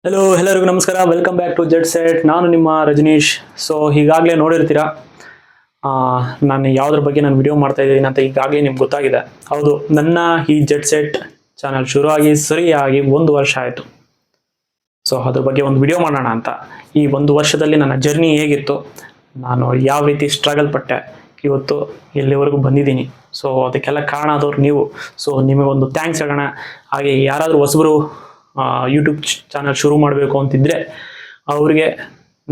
Hello ಎಲ್ಲರಿಗೂ ನಮಸ್ಕಾರ, welcome back to jet set. ನಾನು ನಿಮ್ಮ ರಜನೀಶ್. ಸೊ ಈಗಾಗಲೇ ನೋಡಿರ್ತೀರಾ ನಾನು ಯಾವುದ್ರ ಬಗ್ಗೆ ನಾನು ವಿಡಿಯೋ ಮಾಡ್ತಾ ಇದ್ದೀನಿ ಅಂತ ಈಗಾಗಲೇ ನಿಮ್ಗೆ ಗೊತ್ತಾಗಿದೆ. ಹೌದು, ನನ್ನ ಈ ಜೆಟ್ ಸೆಟ್ ಚಾನಲ್ ಶುರುವಾಗಿ ಸರಿಯಾಗಿ 1 ವರ್ಷ ಆಯಿತು. ಸೊ ಅದ್ರ ಬಗ್ಗೆ ಒಂದು ವಿಡಿಯೋ ಮಾಡೋಣ ಅಂತ. ಈ 1 ವರ್ಷದಲ್ಲಿ ನನ್ನ ಜರ್ನಿ ಹೇಗಿತ್ತು, ನಾನು ಯಾವ ರೀತಿ ಸ್ಟ್ರಗಲ್ ಪಟ್ಟೆ, ಇವತ್ತು ಎಲ್ಲಿವರೆಗೂ ಬಂದಿದ್ದೀನಿ. ಸೊ ಅದಕ್ಕೆಲ್ಲ ಕಾರಣ ಆದವ್ರು ನೀವು. ಸೊ ನಿಮಗೊಂದು ಥ್ಯಾಂಕ್ಸ್ ಹೇಳೋಣ. ಹಾಗೆ ಯಾರಾದರೂ ಹೊಸಬರು ಯೂಟ್ಯೂಬ್ ಚಾನಲ್ ಶುರು ಮಾಡಬೇಕು ಅಂತಿದ್ರೆ ಅವ್ರಿಗೆ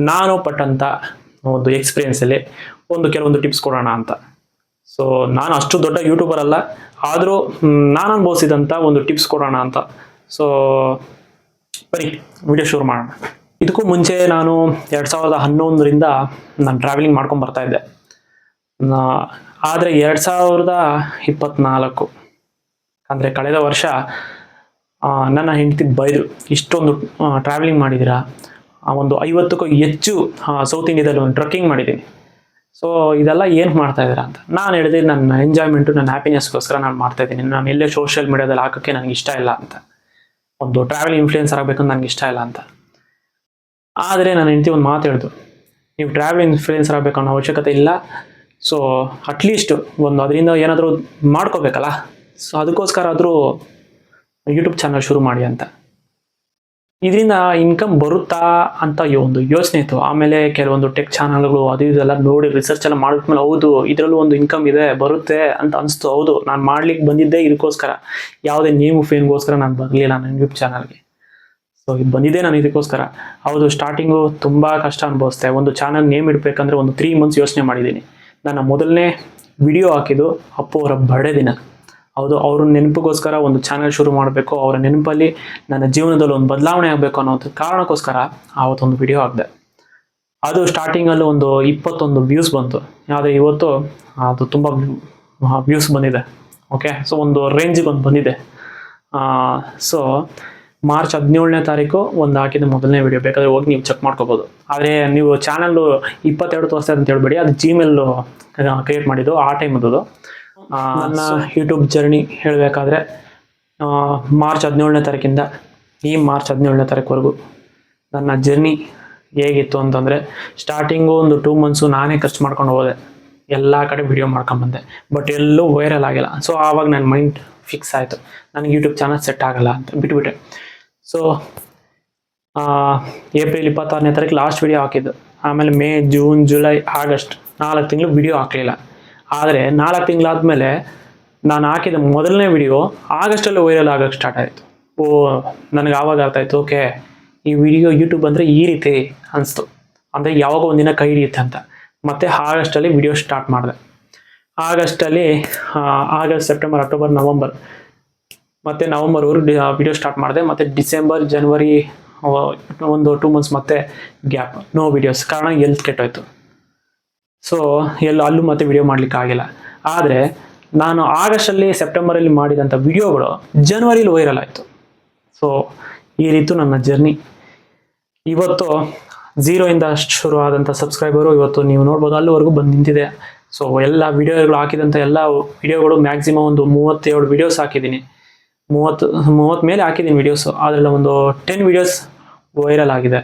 ನಾನು ಪಟ್ಟಂಥ ಒಂದು ಎಕ್ಸ್ಪೀರಿಯನ್ಸಲ್ಲಿ ಕೆಲವೊಂದು ಟಿಪ್ಸ್ ಕೊಡೋಣ ಅಂತ. ಸೊ ನಾನು ಅಷ್ಟು ದೊಡ್ಡ ಯೂಟ್ಯೂಬರ್ ಅಲ್ಲ, ಆದರೂ ನಾನು ಅನುಭವಿಸಿದಂಥ ಒಂದು ಟಿಪ್ಸ್ ಕೊಡೋಣ ಅಂತ. ಸೊ ಬರೀ ವಿಡಿಯೋ ಶುರು ಮಾಡೋಣ. ಇದಕ್ಕೂ ಮುಂಚೆ ನಾನು 2011ರಿಂದ ನಾನು ಟ್ರಾವೆಲಿಂಗ್ ಮಾಡ್ಕೊಂಡು ಬರ್ತಾ ಇದ್ದೆ. ಆದರೆ 2024 ಅಂದರೆ ಕಳೆದ ವರ್ಷ ನನ್ನ ಹೆಂಡತಿ ಬೈದರು, ಇಷ್ಟೊಂದು ಟ್ರಾವೆಲಿಂಗ್ ಮಾಡಿದ್ದೀರಾ, ಒಂದು 50ಕ್ಕೂ ಹೆಚ್ಚು ಸೌತ್ ಇಂಡಿಯಾದಲ್ಲಿ ಒಂದು ಟ್ರಕ್ಕಿಂಗ್ ಮಾಡಿದ್ದೀನಿ. ಸೊ ಇದೆಲ್ಲ ಏನು ಮಾಡ್ತಾ ಇದ್ದೀರಾ ಅಂತ. ನಾನು ಹೇಳಿದೆ, ನನ್ನ ಎಂಜಾಯ್ಮೆಂಟು, ನನ್ನ ಹ್ಯಾಪಿನೆಸ್ಗೋಸ್ಕರ ನಾನು ಮಾಡ್ತಾ ಇದ್ದೀನಿ. ನಾನು ಎಲ್ಲೇ ಸೋಷಿಯಲ್ ಮೀಡಿಯಾದಲ್ಲಿ ಹಾಕೋಕ್ಕೆ ನನಗೆ ಇಷ್ಟ ಇಲ್ಲ ಅಂತ, ಒಂದು ಟ್ರಾವೆಲ್ ಇನ್ಫ್ಲೂಯೆನ್ಸರ್ ಆಗಬೇಕಂತ ನನಗೆ ಇಷ್ಟ ಇಲ್ಲ ಅಂತ. ಆದರೆ ನನ್ನ ಹೆಂಡತಿ ಒಂದು ಮಾತು ಹೇಳಿದ್ರು, ನೀವು ಟ್ರಾವೆಲ್ ಇನ್ಫ್ಲೂಯೆನ್ಸರ್ ಆಗಬೇಕು ಅನ್ನೋ ಅವಶ್ಯಕತೆ ಇಲ್ಲ. ಸೊ ಅಟ್ಲೀಸ್ಟ್ ಒಂದು ಅದರಿಂದ ಏನಾದರೂ ಮಾಡ್ಕೋಬೇಕಲ್ಲ, ಸೊ ಅದಕ್ಕೋಸ್ಕರ ಆದರೂ ಯೂಟ್ಯೂಬ್ ಚಾನಲ್ ಶುರು ಮಾಡಿ ಅಂತ. ಇದರಿಂದ ಇನ್ಕಮ್ ಬರುತ್ತಾ ಅಂತ ಒಂದು ಯೋಚನೆ ಇತ್ತು. ಆಮೇಲೆ ಕೆಲವೊಂದು ಟೆಕ್ ಚಾನಲ್ಗಳು ಅದು ಇದೆಲ್ಲ ನೋಡಿ ರಿಸರ್ಚ್ ಎಲ್ಲ ಮಾಡಿದ್ಮೇಲೆ ಹೌದು ಇದರಲ್ಲೂ ಒಂದು ಇನ್ಕಮ್ ಇದೆ, ಬರುತ್ತೆ ಅಂತ ಅನಿಸ್ತು. ಹೌದು, ನಾನು ಮಾಡ್ಲಿಕ್ಕೆ ಬಂದಿದ್ದೆ ಇದಕ್ಕೋಸ್ಕರ, ಯಾವುದೇ ನೇಮು ಫೇಮ್ಗೋಸ್ಕರ ನಾನು ಬರಲಿಲ್ಲ ನನ್ನ ಯೂಟ್ಯೂಬ್ ಚಾನಲ್ಗೆ. ಸೊ ಇದು ಬಂದಿದ್ದೆ ನಾನು ಇದಕ್ಕೋಸ್ಕರ. ಹೌದು, ಸ್ಟಾರ್ಟಿಂಗು ತುಂಬ ಕಷ್ಟ ಅನುಭವಿಸ್ದೆ. ಒಂದು ಚಾನಲ್ ನೇಮ್ ಇಡಬೇಕಂದ್ರೆ ಒಂದು 3 ಮಂತ್ಸ್ ಯೋಚನೆ ಮಾಡಿದ್ದೀನಿ. ನನ್ನ ಮೊದಲನೇ ವಿಡಿಯೋ ಹಾಕಿದ್ದು ಅಪ್ಪು ಅವರ ಬರ್ಡೇ ದಿನ. ಹೌದು, ಅವ್ರ ನೆನಪಿಗೋಸ್ಕರ ಒಂದು ಚಾನಲ್ ಶುರು ಮಾಡಬೇಕು, ಅವರ ನೆನಪಲ್ಲಿ ನನ್ನ ಜೀವನದಲ್ಲಿ ಒಂದು ಬದಲಾವಣೆ ಆಗಬೇಕು ಅನ್ನೋ ಕಾರಣಕ್ಕೋಸ್ಕರ ಆವತ್ತೊಂದು ವಿಡಿಯೋ ಹಾಕಿದೆ. ಅದು ಸ್ಟಾರ್ಟಿಂಗಲ್ಲಿ ಒಂದು 21 ವ್ಯೂಸ್ ಬಂತು. ಆದರೆ ಇವತ್ತು ಅದು ತುಂಬ ವ್ಯೂಸ್ ಬಂದಿದೆ. ಓಕೆ, ಸೊ ಒಂದು ರೇಂಜಿಗೆ ಒಂದು ಬಂದಿದೆ. ಸೊ ಮಾರ್ಚ್ 17ನೇ ತಾರೀಕು ಒಂದು ಹಾಕಿದ ಮೊದಲನೇ ವಿಡಿಯೋ, ಬೇಕಾದರೆ ಹೋಗಿ ನೀವು ಚೆಕ್ ಮಾಡ್ಕೋಬೋದು. ಆದರೆ ನೀವು ಚಾನಲ್ಲು 22 ತೋರಿಸ್ತಾ ಅಂತ ಹೇಳ್ಬೇಡಿ, ಅದು Gmail ಕ್ರಿಯೇಟ್ ಮಾಡಿದ್ದು ಆ ಟೈಮದ್ದು. ನನ್ನ ಯೂಟ್ಯೂಬ್ ಜರ್ನಿ ಹೇಳಬೇಕಾದ್ರೆ ಮಾರ್ಚ್ 17ನೇ ತಾರೀಕಿಂದ ಈ ಮಾರ್ಚ್ 17ನೇ ತಾರೀಕುವರೆಗೂ ನನ್ನ ಜರ್ನಿ ಹೇಗಿತ್ತು ಅಂತಂದರೆ, ಸ್ಟಾರ್ಟಿಂಗು ಒಂದು 2 ಮಂತ್ಸು ನಾನೇ ಖರ್ಚು ಮಾಡ್ಕೊಂಡು ಹೋದೆ, ಎಲ್ಲ ಕಡೆ ವಿಡಿಯೋ ಮಾಡ್ಕೊಂಬಂದೆ, ಬಟ್ ಎಲ್ಲೂ ವೈರಲ್ ಆಗಿಲ್ಲ. ಸೊ ಆವಾಗ ನನ್ನ ಮೈಂಡ್ ಫಿಕ್ಸ್ ಆಯಿತು, ನನಗೆ ಯೂಟ್ಯೂಬ್ ಚಾನಲ್ ಸೆಟ್ ಆಗಲ್ಲ ಅಂತ ಬಿಟ್ಬಿಟ್ಟೆ. ಸೊ ಏಪ್ರಿಲ್ 26ನೇ ತಾರೀಕು ಲಾಸ್ಟ್ ವಿಡಿಯೋ ಹಾಕಿದ್ದು. ಆಮೇಲೆ ಮೇ, ಜೂನ್, ಜುಲೈ, ಆಗಸ್ಟ್ 4 ತಿಂಗಳು ವಿಡಿಯೋ ಹಾಕಲಿಲ್ಲ. ಆದರೆ 4 ತಿಂಗಳಾದಮೇಲೆ ನಾನು ಹಾಕಿದ ಮೊದಲನೇ ವಿಡಿಯೋ ಆಗಸ್ಟಲ್ಲಿ ವೈರಲ್ ಆಗೋಕ್ಕೆ ಸ್ಟಾರ್ಟ್ ಆಯಿತು. ನನಗೆ ಆವಾಗ ಅರ್ಥ ಆಯಿತು, ಓಕೆ ಈ ವಿಡಿಯೋ ಯೂಟ್ಯೂಬ್ ಅಂದರೆ ಈ ರೀತಿ ಅನಿಸ್ತು, ಅಂದರೆ ಯಾವಾಗ ಒಂದಿನ ಕೈ ಹಿಡಿಯುತ್ತೆ ಅಂತ. ಮತ್ತು ಆಗಸ್ಟಲ್ಲಿ ವಿಡಿಯೋ ಸ್ಟಾರ್ಟ್ ಮಾಡಿದೆ. ಆಗಸ್ಟಲ್ಲಿ ಆಗಸ್ಟ್, ಸೆಪ್ಟೆಂಬರ್, ಅಕ್ಟೋಬರ್, ನವಂಬರ್ ಮತ್ತು ನವಂಬರ್ವರೆಗೂ ವಿಡಿಯೋ ಸ್ಟಾರ್ಟ್ ಮಾಡಿದೆ. ಮತ್ತು ಡಿಸೆಂಬರ್, ಜನವರಿ ಒಂದು 2 ಮಂತ್ಸ್ ಮತ್ತೆ ಗ್ಯಾಪ್, ನೋ ವಿಡಿಯೋಸ್. ಕಾರಣ ಎಲ್ತ್ ಕೆಟ್ಟೋಯ್ತು. ಸೊ ಅಲ್ಲೂ ಮತ್ತೆ ವಿಡಿಯೋ ಮಾಡಲಿಕ್ಕೆ ಆಗಿಲ್ಲ. ಆದರೆ ನಾನು ಆಗಸ್ಟಲ್ಲಿ, ಸೆಪ್ಟೆಂಬರಲ್ಲಿ ಮಾಡಿದಂಥ ವಿಡಿಯೋಗಳು ಜನವರಿಲಿ ವೈರಲ್ ಆಯಿತು. ಸೊ ಈ ರೀತಿ ನನ್ನ ಜರ್ನಿ. ಇವತ್ತು 0ಇಂದ ಶುರು ಆದಂಥ ಸಬ್ಸ್ಕ್ರೈಬರು ಇವತ್ತು ನೀವು ನೋಡ್ಬೋದು ಅಲ್ಲಿವರೆಗೂ ಬಂದು ನಿಂತಿದೆ. ಸೊ ಎಲ್ಲ ವಿಡಿಯೋಗಳು ಹಾಕಿದಂಥ ಎಲ್ಲ ವಿಡಿಯೋಗಳು ಮ್ಯಾಕ್ಸಿಮಮ್ ಒಂದು 37 ವಿಡಿಯೋಸ್ ಹಾಕಿದ್ದೀನಿ. 30 ಮೇಲೆ ಹಾಕಿದ್ದೀನಿ ವಿಡಿಯೋಸು. ಅದರಲ್ಲಿ ಒಂದು 10 ವಿಡಿಯೋಸ್ ವೈರಲ್ ಆಗಿದೆ.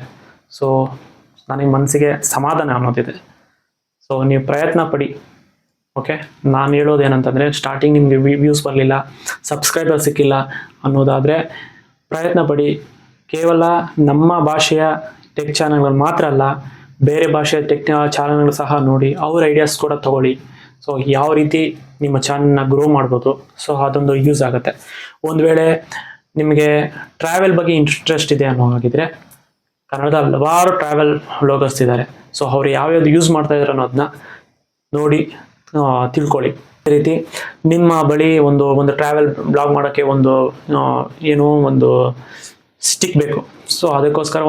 ಸೊ ನನಗೆ ಮನಸ್ಸಿಗೆ ಸಮಾಧಾನ ಅನ್ನೋದಿದೆ. ಸೊ ನೀವು ಪ್ರಯತ್ನ ಪಡಿ. ಓಕೆ, ನಾನು ಹೇಳೋದು ಏನಂತಂದರೆ, ಸ್ಟಾರ್ಟಿಂಗ್ ನಿಮಗೆ ವ್ಯೂಸ್ ಬರಲಿಲ್ಲ, ಸಬ್ಸ್ಕ್ರೈಬರ್ ಸಿಕ್ಕಿಲ್ಲ ಅನ್ನೋದಾದರೆ ಪ್ರಯತ್ನ ಪಡಿ. ಕೇವಲ ನಮ್ಮ ಭಾಷೆಯ ಟೆಕ್ ಚಾನಲ್ಗಳು ಮಾತ್ರ ಅಲ್ಲ, ಬೇರೆ ಭಾಷೆಯ ಟೆಕ್ ಚಾನಲ್ಗಳು ಸಹ ನೋಡಿ, ಅವ್ರ ಐಡಿಯಾಸ್ ಕೂಡ ತೊಗೊಳ್ಳಿ. ಸೊ ಯಾವ ರೀತಿ ನಿಮ್ಮ ಚಾನಲ್ನ ಗ್ರೋ ಮಾಡ್ಬೋದು, ಸೊ ಅದೊಂದು ಯೂಸ್ ಆಗುತ್ತೆ. ಒಂದು ವೇಳೆ ನಿಮಗೆ ಟ್ರಾವೆಲ್ ಬಗ್ಗೆ ಇಂಟ್ರೆಸ್ಟ್ ಇದೆ ಅನ್ನೋ ಹಾಗಿದ್ರೆ, ಕನ್ನಡದ ಹಲವಾರು ಟ್ರಾವೆಲ್ ವ್ಲಾಗರ್ಸ್ ಇದ್ದಾರೆ. ಸೊ ಅವ್ರು ಯಾವ್ಯಾವ್ದು ಯೂಸ್ ಮಾಡ್ತಾ ಇದ್ದಾರೆ ಅನ್ನೋದನ್ನ ನೋಡಿ ತಿಳ್ಕೊಳ್ಳಿ. ಅದೇ ರೀತಿ ನಿಮ್ಮ ಬಳಿ ಒಂದು ಟ್ರಾವೆಲ್ ಬ್ಲಾಗ್ ಮಾಡೋಕ್ಕೆ ಒಂದು ಸ್ಟಿಕ್ ಬೇಕು. ಸೊ ಅದಕ್ಕೋಸ್ಕರ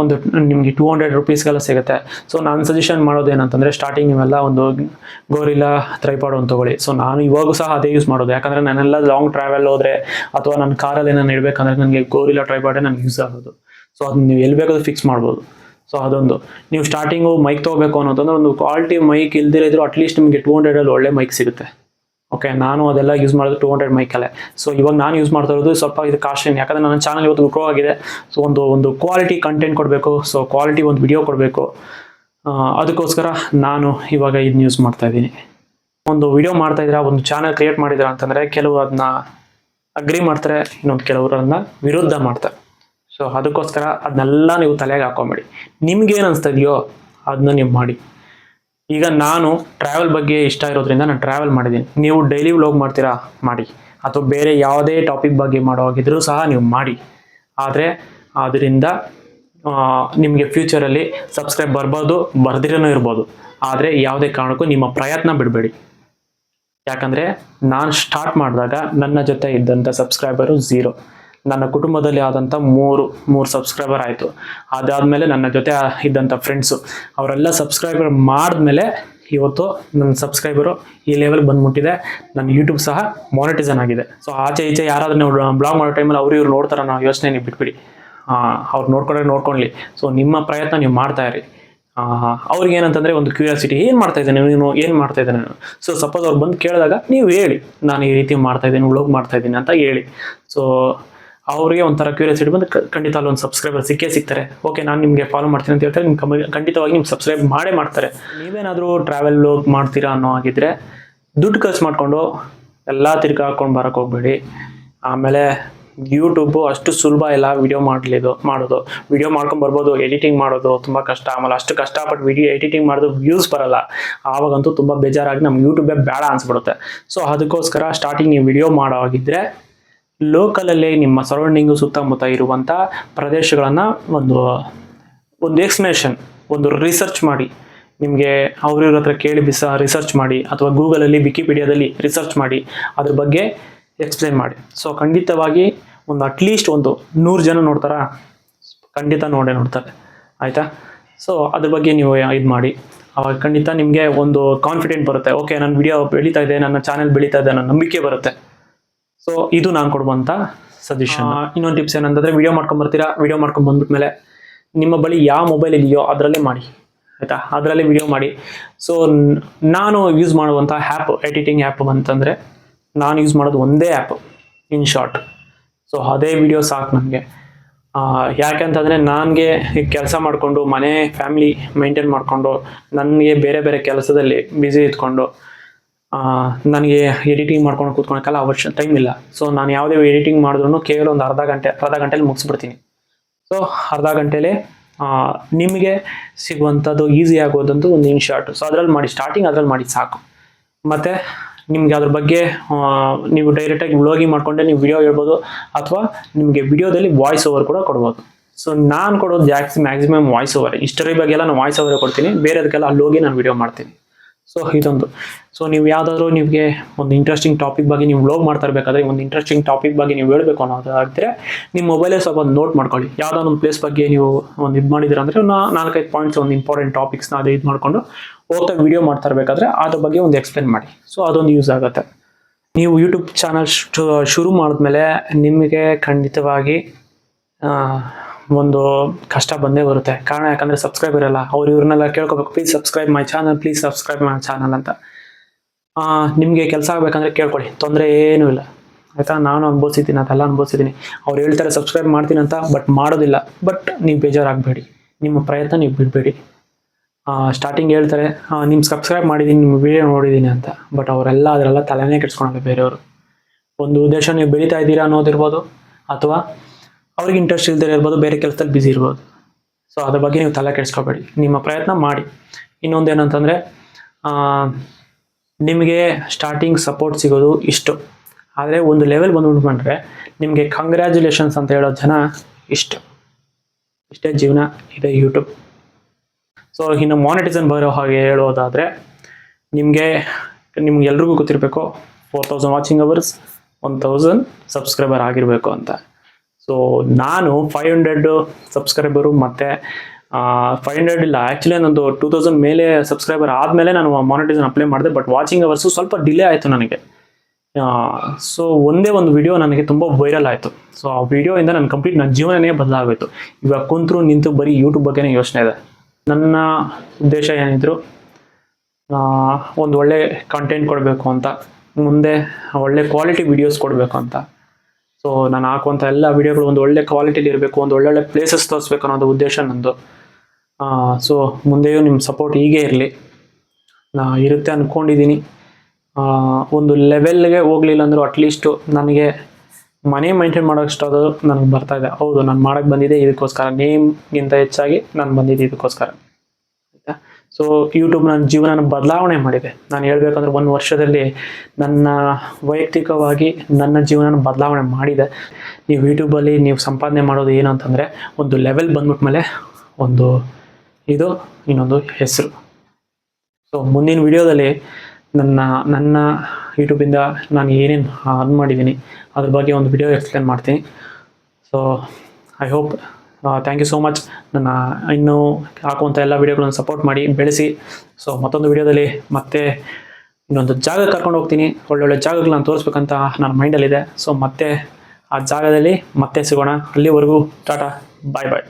ನಿಮಗೆ 200 ರೂಪೀಸ್ಗೆಲ್ಲ ಸಿಗುತ್ತೆ. ಸೊ ನಾನು ಸಜೆಷನ್ ಮಾಡೋದು ಏನಂತಂದರೆ, ಸ್ಟಾರ್ಟಿಂಗ್ ನೀವೆಲ್ಲ ಒಂದು ಗೋರಿಲ್ಲಾ ಟ್ರೈಪಾಡ್ ಒಂದು ತೊಗೊಳ್ಳಿ. ಸೊ ನಾನು ಇವಾಗೂ ಸಹ ಅದೇ ಯೂಸ್ ಮಾಡೋದು, ಯಾಕಂದರೆ ನಾನೆಲ್ಲ ಲಾಂಗ್ ಟ್ರಾವೆಲ್ ಹೋದರೆ ಅಥವಾ ನನ್ನ ಕಾರಲ್ಲಿ ನಾನು ಇಡಬೇಕಂದ್ರೆ ನನಗೆ ಗೋರಿಲ್ಲಾ ಟ್ರೈಪಾಡೇ ನನಗೆ ಯೂಸ್ ಆಗೋದು. ಸೊ ಅದನ್ನ ನೀವು ಎಲ್ಲಿ ಬೇಕಾದ್ರೂ ಫಿಕ್ಸ್ ಮಾಡ್ಬೋದು. ಸೊ ಅದೊಂದು, ನೀವು ಸ್ಟಾರ್ಟಿಂಗು ಮೈಕ್ ತೊಗೋಬೇಕು ಅನ್ನೋದಂದ್ರೆ ಒಂದು ಕ್ವಾಲಿಟಿ ಮೈಕ್ ಇಲ್ದಿರೋ ಇದ್ರು ಅಟ್ಲೀಸ್ಟ್ ನಿಮಗೆ 200ಅಲ್ಲಿ ಒಳ್ಳೆ ಮೈಕ್ ಸಿಗುತ್ತೆ. ಓಕೆ, ನಾನು ಅದೆಲ್ಲ ಯೂಸ್ ಮಾಡೋದು 200 ಮೈಕಲ್ಲೇ. ಸೊ ಇವಾಗ ನಾನು ಯೂಸ್ ಮಾಡ್ತಾ ಇರೋದು ಸ್ವಲ್ಪ ಇದು ಕಾಸ್ಟ್ಲಿ, ಯಾಕಂದರೆ ನನ್ನ ಚಾನಲ್ ಇವತ್ತು ಗ್ರೋ ಆಗಿದೆ. ಸೊ ಒಂದು ಕ್ವಾಲಿಟಿ ಕಂಟೆಂಟ್ ಕೊಡಬೇಕು, ಸೊ ಕ್ವಾಲಿಟಿ ಒಂದು ವಿಡಿಯೋ ಕೊಡಬೇಕು. ಅದಕ್ಕೋಸ್ಕರ ನಾನು ಇವಾಗ ಇದನ್ನ ಯೂಸ್ ಮಾಡ್ತಾ ಇದ್ದೀನಿ. ಒಂದು ವಿಡಿಯೋ ಮಾಡ್ತಾ ಇದ್ದೀರಾ, ಒಂದು ಚಾನಲ್ ಕ್ರಿಯೇಟ್ ಮಾಡಿದ್ದೀರಾ ಅಂತಂದರೆ ಕೆಲವರು ಅದನ್ನ ಅಗ್ರಿ ಮಾಡ್ತಾರೆ, ಇನ್ನೊಂದು ಕೆಲವರು ಅದನ್ನ ವಿರುದ್ಧ ಮಾಡ್ತಾರೆ. ಸೊ ಅದಕ್ಕೋಸ್ಕರ ಅದನ್ನೆಲ್ಲ ನೀವು ತಲೆಗೆ ಹಾಕೊಂಬೇಡಿ. ನಿಮ್ಗೇನು ಅನಿಸ್ತಾ ಇದೆಯೋ ಅದನ್ನ ನೀವು ಮಾಡಿ. ಈಗ ನಾನು ಟ್ರಾವೆಲ್ ಬಗ್ಗೆ ಇಷ್ಟ ಇರೋದ್ರಿಂದ ನಾನು ಟ್ರಾವೆಲ್ ಮಾಡಿದ್ದೀನಿ. ನೀವು ಡೈಲಿ ವ್ಲಾಗ್ ಮಾಡ್ತೀರಾ, ಮಾಡಿ. ಅಥವಾ ಬೇರೆ ಯಾವುದೇ ಟಾಪಿಕ್ ಬಗ್ಗೆ ಮಾಡೋವಾಗಿದ್ರೂ ಸಹ ನೀವು ಮಾಡಿ. ಆದರೆ ಅದರಿಂದ ನಿಮಗೆ ಫ್ಯೂಚರಲ್ಲಿ ಸಬ್ಸ್ಕ್ರೈಬ್ ಬರ್ಬೋದು, ಬರ್ದಿರನೂ ಇರ್ಬೋದು. ಆದರೆ ಯಾವುದೇ ಕಾರಣಕ್ಕೂ ನಿಮ್ಮ ಪ್ರಯತ್ನ ಬಿಡಬೇಡಿ. ಯಾಕಂದರೆ ನಾನು ಸ್ಟಾರ್ಟ್ ಮಾಡಿದಾಗ ನನ್ನ ಜೊತೆ ಇದ್ದಂಥ ಸಬ್ಸ್ಕ್ರೈಬರು 0. ನನ್ನ ಕುಟುಂಬದಲ್ಲಿ ಆದಂಥ ಮೂರು ಸಬ್ಸ್ಕ್ರೈಬರ್ ಆಯಿತು. ಅದಾದಮೇಲೆ ನನ್ನ ಜೊತೆ ಇದ್ದಂಥ ಫ್ರೆಂಡ್ಸು ಅವರೆಲ್ಲ ಸಬ್ಸ್ಕ್ರೈಬರ್ ಮಾಡಿದ್ಮೇಲೆ ಇವತ್ತು ನನ್ನ ಸಬ್ಸ್ಕ್ರೈಬರು ಈ ಲೆವೆಲ್ ಬಂದ್ಬಿಟ್ಟಿದೆ. ನನ್ನ ಯೂಟ್ಯೂಬ್ ಸಹ ಮಾನಿಟೈಸೇಷನ್ ಆಗಿದೆ. ಸೊ ಆಚೆ ಈಚೆ ಯಾರಾದ್ರೂ ನೀವು ಬ್ಲಾಗ್ ಮಾಡೋ ಟೈಮಲ್ಲಿ ಅವರು ಇವ್ರು ನೋಡ್ತಾರೆ ಅನ್ನೋ ಯೋಚನೆ ನೀವು ಬಿಟ್ಬಿಡಿ. ಅವ್ರು ನೋಡ್ಕೊಳ್ಳಿ. ಸೊ ನಿಮ್ಮ ಪ್ರಯತ್ನ ನೀವು ಮಾಡ್ತಾ ಇರಿ. ಅವ್ರಿಗೆ ಏನಂತಂದರೆ ಒಂದು ಕ್ಯೂರಿಯಾಸಿಟಿ, ಏನು ಮಾಡ್ತಾ ಇದ್ದೇನೆ ನೀನು, ಏನು ಮಾಡ್ತಾ ಇದ್ದೇನೆ ನಾನು. ಸೊ ಸಪೋಸ್ ಅವ್ರು ಬಂದು ಕೇಳಿದಾಗ ನೀವು ಹೇಳಿ, ನಾನು ಈ ರೀತಿ ಮಾಡ್ತಾ ಇದ್ದೀನಿ, ವ್ಲಾಗ್ ಮಾಡ್ತಾ ಇದ್ದೀನಿ ಅಂತ ಹೇಳಿ. ಸೊ ಅವರಿಗೆ ಒಂಥರ ಕ್ಯೂರಿಯಾಸಿಟಿ ಬಂದು ಖಂಡಿತ ಅಲ್ಲೊಂದು ಸಬ್ಸ್ಕ್ರೈಬರ್ ಸಿಗ್ತಾರೆ. ಓಕೆ, ನಾನು ನಿಮಗೆ ಫಾಲೋ ಮಾಡ್ತೀನಿ ಅಂತ ಹೇಳ್ತಾರೆ, ನಿಮ್ಗೆ ಖಂಡಿತವಾಗಿ ನಿಮ್ಗೆ ಸಬ್ಸ್ಕ್ರೈಬ್ ಮಾಡ್ತಾರೆ. ನೀವೇನಾದರೂ ಟ್ರಾವೆಲ್ ವ್ಲಾಗ್ ಮಾಡ್ತೀರಾ ಅನ್ನೋ ಆಗಿದ್ರೆ ದುಡ್ಡು ಖರ್ಚು ಮಾಡಿಕೊಂಡು ಎಲ್ಲ ತಿರ್ಗಿ ಹಾಕೊಂಡು ಬರೋಕ್ಕೆ ಹೋಗ್ಬೇಡಿ. ಆಮೇಲೆ ಯೂಟ್ಯೂಬು ಅಷ್ಟು ಸುಲಭ ಇಲ್ಲ ವಿಡಿಯೋ ಮಾಡೋದು. ವಿಡಿಯೋ ಮಾಡ್ಕೊಂಡು ಬರ್ಬೋದು, ಎಡಿಟಿಂಗ್ ಮಾಡೋದು ತುಂಬ ಕಷ್ಟ. ಆಮೇಲೆ ಅಷ್ಟು ಕಷ್ಟಪಟ್ಟು ವಿಡಿಯೋ ಎಡಿಟಿಂಗ್ ಮಾಡೋದು ವ್ಯೂಸ್ ಬರಲ್ಲ. ಆವಾಗಂತೂ ತುಂಬ ಬೇಜಾರಾಗಿ ನಮ್ಗೆ ಯೂಟ್ಯೂಬೇ ಬೇಡ ಅನ್ಸ್ಬಿಡುತ್ತೆ. ಸೊ ಅದಕ್ಕೋಸ್ಕರ ಸ್ಟಾರ್ಟಿಂಗ್ ನೀವು ವಿಡಿಯೋ ಮಾಡೋ ಆಗಿದ್ರೆ ಲೋಕಲಲ್ಲಿ ನಿಮ್ಮ ಸರೌಂಡಿಂಗು ಸುತ್ತಮುತ್ತ ಇರುವಂಥ ಪ್ರದೇಶಗಳನ್ನು ಒಂದು ಎಕ್ಸ್ಪ್ಲನೇಷನ್, ಒಂದು ರಿಸರ್ಚ್ ಮಾಡಿ. ನಿಮಗೆ ಅವ್ರ ಹತ್ರ ಕೇಳಿ ರಿಸರ್ಚ್ ಮಾಡಿ, ಅಥವಾ ಗೂಗಲಲ್ಲಿ ವಿಕಿಪೀಡಿಯಾದಲ್ಲಿ ರಿಸರ್ಚ್ ಮಾಡಿ ಅದ್ರ ಬಗ್ಗೆ ಎಕ್ಸ್ಪ್ಲೇನ್ ಮಾಡಿ. ಸೊ ಖಂಡಿತವಾಗಿ ಅಟ್ಲೀಸ್ಟ್ 100 ಜನ ನೋಡ್ತಾರಾ, ಖಂಡಿತ ನೋಡ್ತಾರೆ, ಆಯಿತಾ. ಸೊ ಅದ್ರ ಬಗ್ಗೆ ನೀವು ಇದು ಮಾಡಿ. ಅವಾಗ ಖಂಡಿತ ನಿಮಗೆ ಒಂದು ಕಾನ್ಫಿಡೆಂಟ್ ಬರುತ್ತೆ. ಓಕೆ, ನನ್ನ ವಿಡಿಯೋ ಬೆಳೀತಾ ಇದೆ, ನನ್ನ ಚಾನೆಲ್ ಬೆಳೀತಾ ಇದೆ, ನನ್ನ ನಂಬಿಕೆ ಬರುತ್ತೆ. ಸೊ ಇದು ನಾನು ಕೊಡುವಂಥ ಸಜೆಷನ್. ಇನ್ನೊಂದು ಟಿಪ್ಸ್ ಏನಂತಂದರೆ, ವಿಡಿಯೋ ಮಾಡ್ಕೊಂಬರ್ತೀರಾ, ವಿಡಿಯೋ ಮಾಡ್ಕೊಂಡು ಬಂದ್ಬಿಟ್ಮೇಲೆ ನಿಮ್ಮ ಬಳಿ ಯಾವ ಮೊಬೈಲ್ ಇದೆಯೋ ಅದರಲ್ಲೇ ಮಾಡಿ, ಆಯಿತಾ. ಅದರಲ್ಲೇ ವಿಡಿಯೋ ಮಾಡಿ. ಸೊ ನಾನು ಯೂಸ್ ಮಾಡುವಂಥ ಆ್ಯಪ್, ಎಡಿಟಿಂಗ್ ಆ್ಯಪ್ ಅಂತಂದರೆ ನಾನು ಯೂಸ್ ಮಾಡೋದು ಒಂದೇ ಆ್ಯಪ್, InShot. ಸೊ ಅದೇ ವಿಡಿಯೋ ಸಾಕು ನನಗೆ. ಯಾಕೆಂತಂದರೆ ನನಗೆ ಕೆಲಸ ಮಾಡಿಕೊಂಡು ಮನೆ ಫ್ಯಾಮಿಲಿ ಮೇಂಟೈನ್ ಮಾಡಿಕೊಂಡು ನನಗೆ ಬೇರೆ ಬೇರೆ ಕೆಲಸದಲ್ಲಿ ಬ್ಯುಸಿ ಇದ್ಕೊಂಡು ನನಗೆ ಎಡಿಟಿಂಗ್ ಮಾಡ್ಕೊಂಡು ಕೂತ್ಕೊಳಕ್ಕೆಲ್ಲ ಟೈಮ್ ಇಲ್ಲ. ಸೊ ನಾನು ಯಾವುದೇ ಎಡಿಟಿಂಗ್ ಮಾಡಿದ್ರು ಕೇವಲ ಒಂದು ಅರ್ಧ ಗಂಟೆಲಿ ಮುಗಿಸ್ಬಿಡ್ತೀನಿ. ಸೊ ಅರ್ಧ ಗಂಟೆಲೇ ನಿಮಗೆ ಸಿಗುವಂಥದ್ದು ಈಸಿ ಆಗೋದಂತೂ ಒಂದು InShot. ಸೊ ಅದರಲ್ಲಿ ಮಾಡಿ, ಸ್ಟಾರ್ಟಿಂಗ್ ಅದರಲ್ಲಿ ಮಾಡಿ ಸಾಕು. ಮತ್ತು ನಿಮಗೆ ಅದ್ರ ಬಗ್ಗೆ ನೀವು ಡೈರೆಕ್ಟಾಗಿ ವ್ಲಾಗಿಂಗ್ ಮಾಡಿಕೊಂಡೆ ನೀವು ವಿಡಿಯೋ ಹೇಳ್ಬೋದು, ಅಥವಾ ನಿಮಗೆ ವಿಡಿಯೋದಲ್ಲಿ ವಾಯ್ಸ್ ಓವರ್ ಕೂಡ ಕೊಡ್ಬೋದು. ಸೊ ನಾನು ಕೊಡೋದು ಮ್ಯಾಕ್ಸಿಮಮ್ ವಾಯ್ಸ್ ಓವರ್. ಹಿಸ್ಟರಿ ಬಗ್ಗೆ ಎಲ್ಲ ನಾನು ವಾಯ್ಸ್ ಓವರ್ ಕೊಡ್ತೀನಿ, ಬೇರೆದಕ್ಕೆಲ್ಲ ಅಲ್ಲಿ ಹೋಗಿ ನಾನು ವಿಡಿಯೋ ಮಾಡ್ತೀನಿ. ಸೊ ಇದೊಂದು. ಸೊ ನೀವು ಯಾವುದಾದ್ರೂ ನಿಮಗೆ ಒಂದು ಇಂಟ್ರೆಸ್ಟಿಂಗ್ ಟಾಪಿಕ್ ಬಗ್ಗೆ ನೀವು ವ್ಲಾಗ್ ಮಾಡ್ತಾ ಇರಬೇಕಾದ್ರೆ, ಒಂದು ಇಂಟ್ರೆಸ್ಟಿಂಗ್ ಟಾಪಿಕ್ ಬಗ್ಗೆ ನೀವು ಹೇಳಬೇಕು ಅನ್ನೋದಾದರೆ ನಿಮ್ಮ ಮೊಬೈಲೇ ಸ್ವಲ್ಪ ಒಂದು ನೋಟ್ ಮಾಡ್ಕೊಳ್ಳಿ. ಯಾವುದಾದ್ರು ಒಂದು ಪ್ಲೇಸ್ ಬಗ್ಗೆ ನೀವು ಒಂದು ಇದು ಮಾಡಿದ್ದೀರ ಅಂದರೆ 4-5 ಪಾಯಿಂಟ್ಸ್, ಒಂದು ಇಂಪಾರ್ಟೆಂಟ್ ಟಾಪಿಕ್ಸ್ನ ಅದು ಇದು ಮಾಡಿಕೊಂಡು ಹೋಗ್ತಾ ವಿಡಿಯೋ ಮಾಡ್ತಾ ಇರಬೇಕಾದ್ರೆ ಅದ್ರ ಬಗ್ಗೆ ಒಂದು ಎಕ್ಸ್ಪ್ಲೇನ್ ಮಾಡಿ. ಸೊ ಅದೊಂದು ಯೂಸ್ ಆಗುತ್ತೆ. ನೀವು ಯೂಟ್ಯೂಬ್ ಚಾನಲ್ ಶುರು ಮಾಡಿದ್ಮೇಲೆ ನಿಮಗೆ ಖಂಡಿತವಾಗಿ ಒಂದು ಕಷ್ಟ ಬಂದೇ ಬರುತ್ತೆ. ಕಾರಣ ಯಾಕಂದರೆ ಸಬ್ಸ್ಕ್ರೈಬರ್ ಇರಲ್ಲ. ಇವ್ರನ್ನೆಲ್ಲ ಕೇಳ್ಕೋಬೇಕು, ಪ್ಲೀಸ್ ಸಬ್ಸ್ಕ್ರೈಬ್ ಮೈ ಚಾನಲ್ ಅಂತ. ನಿಮಗೆ ಕೆಲಸ ಆಗಬೇಕಂದ್ರೆ ಕೇಳ್ಕೊಳ್ಳಿ, ತೊಂದರೆ ಏನೂ ಇಲ್ಲ, ಆಯಿತಾ. ನಾನು ಅನುಭವಿಸಿದ್ದೀನಿ, ಅದೆಲ್ಲ ಅನುಭವಿಸಿದ್ದೀನಿ. ಅವ್ರು ಹೇಳ್ತಾರೆ ಸಬ್ಸ್ಕ್ರೈಬ್ ಮಾಡ್ತೀನಿ ಅಂತ, ಬಟ್ ಮಾಡೋದಿಲ್ಲ. ಬಟ್ ನೀವು ಬೇಜಾರಾಗಬೇಡಿ, ನಿಮ್ಮ ಪ್ರಯತ್ನ ನೀವು ಬಿಡಬೇಡಿ. ಸ್ಟಾರ್ಟಿಂಗ್ ಹೇಳ್ತಾರೆ ನಿಮ್ಮ ಸಬ್ಸ್ಕ್ರೈಬ್ ಮಾಡಿದ್ದೀನಿ, ನಿಮ್ಮ ವಿಡಿಯೋ ನೋಡಿದ್ದೀನಿ ಅಂತ, ಬಟ್ ಅದರೆಲ್ಲ ತಲೆನೇ ಕೆಡ್ಸ್ಕೊಳಲ್ಲ ಬೇರೆಯವರು. ಒಂದು ಉದ್ದೇಶ ನೀವು ಬೆಳೀತಾ ಇದ್ದೀರಾ ಅನ್ನೋದಿರ್ಬೋದು, ಅಥವಾ ಅವ್ರಿಗೆ ಇಂಟ್ರೆಸ್ಟ್ ಇಲ್ದೇ ಇರ್ಬೋದು, ಬೇರೆ ಕೆಲಸದಲ್ಲಿ ಬ್ಯುಸಿ ಇರ್ಬೋದು. ಸೊ ಅದ್ರ ಬಗ್ಗೆ ನೀವು ತಲೆ ಕೆಡಿಸ್ಕೋಬೇಡಿ, ನಿಮ್ಮ ಪ್ರಯತ್ನ ಮಾಡಿ. ಇನ್ನೊಂದು ಏನಂತಂದರೆ, ನಿಮಗೆ ಸ್ಟಾರ್ಟಿಂಗ್ ಸಪೋರ್ಟ್ ಸಿಗೋದು ಇಷ್ಟು, ಆದರೆ ಒಂದು ಲೆವೆಲ್ ಬಂದ್ಬಿಟ್ಕೊಂಡ್ರೆ ನಿಮಗೆ ಕಂಗ್ರ್ಯಾಚುಲೇಷನ್ಸ್ ಅಂತ ಹೇಳೋ ಜನ ಇಷ್ಟೇ ಜೀವನ ಇದೆ ಯೂಟ್ಯೂಬ್. ಸೊ ಇನ್ನು ಮಾನಿಟೈಸೇಷನ್ ಬರೋ ಹಾಗೆ ಹೇಳೋದಾದರೆ, ನಿಮಗೆ ಎಲ್ರಿಗೂ ಗೊತ್ತಿರಬೇಕು 4000 ವಾಚಿಂಗ್ ಅವರ್ಸ್, 1000 ಸಬ್ಸ್ಕ್ರೈಬರ್ ಆಗಿರಬೇಕು ಅಂತ. ಸೊ ನಾನು 500 ಸಬ್ಸ್ಕ್ರೈಬರು, ಮತ್ತು 500 ಇಲ್ಲ, ಆ್ಯಕ್ಚುಲಿ ನಂದು 2000 ಮೇಲೆ ಸಬ್ಸ್ಕ್ರೈಬರ್ ಆದಮೇಲೆ ನಾನು ಮಾನಿಟೈಸೇಷನ್ ಅಪ್ಲೈ ಮಾಡಿದೆ. ಬಟ್ ವಾಚಿಂಗ್ ಅವರ್ಸು ಸ್ವಲ್ಪ ಡಿಲೇ ಆಯಿತು ನನಗೆ. ಸೊ ಒಂದೇ ಒಂದು ವಿಡಿಯೋ ನನಗೆ ತುಂಬ ವೈರಲ್ ಆಯಿತು. ಸೊ ಆ ವಿಡಿಯೋಯಿಂದ ನನ್ನ ಜೀವನನೇ ಬದಲಾಗೋಯಿತು. ಇವಾಗ ಕುಂತರು ನಿಂತು ಬರೀ ಯೂಟ್ಯೂಬ್ ಬಗ್ಗೆನೇ ಯೋಚನೆ ಇದೆ. ನನ್ನ ಉದ್ದೇಶ ಏನಿದ್ರು ಒಂದು ಒಳ್ಳೆ ಕಂಟೆಂಟ್ ಕೊಡಬೇಕು ಅಂತ, ಮುಂದೆ ಒಳ್ಳೆ ಕ್ವಾಲಿಟಿ ವಿಡಿಯೋಸ್ ಕೊಡಬೇಕು ಅಂತ. ಸೊ ನಾನು ಹಾಕುವಂಥ ಎಲ್ಲ ವಿಡಿಯೋಗಳು ಒಂದು ಒಳ್ಳೆ ಕ್ವಾಲಿಟಿಲಿ ಇರಬೇಕು, ಒಂದು ಒಳ್ಳೊಳ್ಳೆ ಪ್ಲೇಸಸ್ ತೋರಿಸ್ಬೇಕು ಅನ್ನೋದು ಉದ್ದೇಶ ನಂದು. ಸೊ ಮುಂದೆಯೂ ನಿಮ್ಮ ಸಪೋರ್ಟ್ ಹೀಗೆ ಇರಲಿ, ಇರುತ್ತೆ ಅಂದ್ಕೊಂಡಿದ್ದೀನಿ. ಒಂದು ಲೆವೆಲ್ಗೆ ಹೋಗಲಿಲ್ಲ ಅಂದರೂ ಅಟ್ಲೀಸ್ಟು ನನಗೆ ಮನೆ ಮೈಂಟೈನ್ ಮಾಡೋಷ್ಟದು ನನಗೆ ಬರ್ತಾಯಿದೆ. ಹೌದು, ನಾನು ಮಾಡೋಕ್ಕೆ ಬಂದಿದ್ದೆ ಇದಕ್ಕೋಸ್ಕರ, ನೇಮ್ಗಿಂತ ಹೆಚ್ಚಾಗಿ ನಾನು ಬಂದಿದ್ದೆ ಇದಕ್ಕೋಸ್ಕರ, ಆಯಿತಾ. ಸೊ ಯೂಟ್ಯೂಬ್ ನನ್ನ ಜೀವನನ ಬದಲಾವಣೆ ಮಾಡಿದೆ. ನಾನು ಹೇಳ್ಬೇಕಂದ್ರೆ 1 ವರ್ಷದಲ್ಲಿ ನನ್ನ ವೈಯಕ್ತಿಕವಾಗಿ ನನ್ನ ಜೀವನನ ಬದಲಾವಣೆ ಮಾಡಿದೆ. ನೀವು ಯೂಟ್ಯೂಬಲ್ಲಿ ನೀವು ಸಂಪಾದನೆ ಮಾಡೋದು ಏನು ಅಂತಂದರೆ, ಒಂದು ಲೆವೆಲ್ ಬಂದ್ಬಿಟ್ಮೇಲೆ ಒಂದು ಇದು, ಇನ್ನೊಂದು ಹೆಸರು. ಸೊ ಮುಂದಿನ ವಿಡಿಯೋದಲ್ಲಿ ನನ್ನ ಯೂಟ್ಯೂಬಿಂದ ನಾನು ಏನೇನು ಅರ್ನ್ ಮಾಡಿದ್ದೀನಿ ಅದ್ರ ಬಗ್ಗೆ ಒಂದು ವಿಡಿಯೋ ಎಕ್ಸ್ಪ್ಲೇನ್ ಮಾಡ್ತೀನಿ. So I hope, thank you so much. ನನ್ನ ಇನ್ನೂ ಹಾಕುವಂಥ ಎಲ್ಲ ವಿಡಿಯೋಗಳನ್ನು ಸಪೋರ್ಟ್ ಮಾಡಿ ಬೆಳೆಸಿ. ಸೊ ಮತ್ತೊಂದು ವಿಡಿಯೋದಲ್ಲಿ ಮತ್ತೆ ಇನ್ನೊಂದು ಜಾಗಕ್ಕೆ ಕರ್ಕೊಂಡು ಹೋಗ್ತೀನಿ. ಒಳ್ಳೊಳ್ಳೆ ಜಾಗಗಳನ್ನ ತೋರಿಸ್ಬೇಕಂತ ನನ್ನ ಮೈಂಡಲ್ಲಿದೆ. ಸೊ ಮತ್ತೆ ಆ ಜಾಗದಲ್ಲಿ ಮತ್ತೆ ಸಿಗೋಣ. ಅಲ್ಲಿವರೆಗೂ ಟಾಟಾ, ಬಾಯ್ ಬಾಯ್.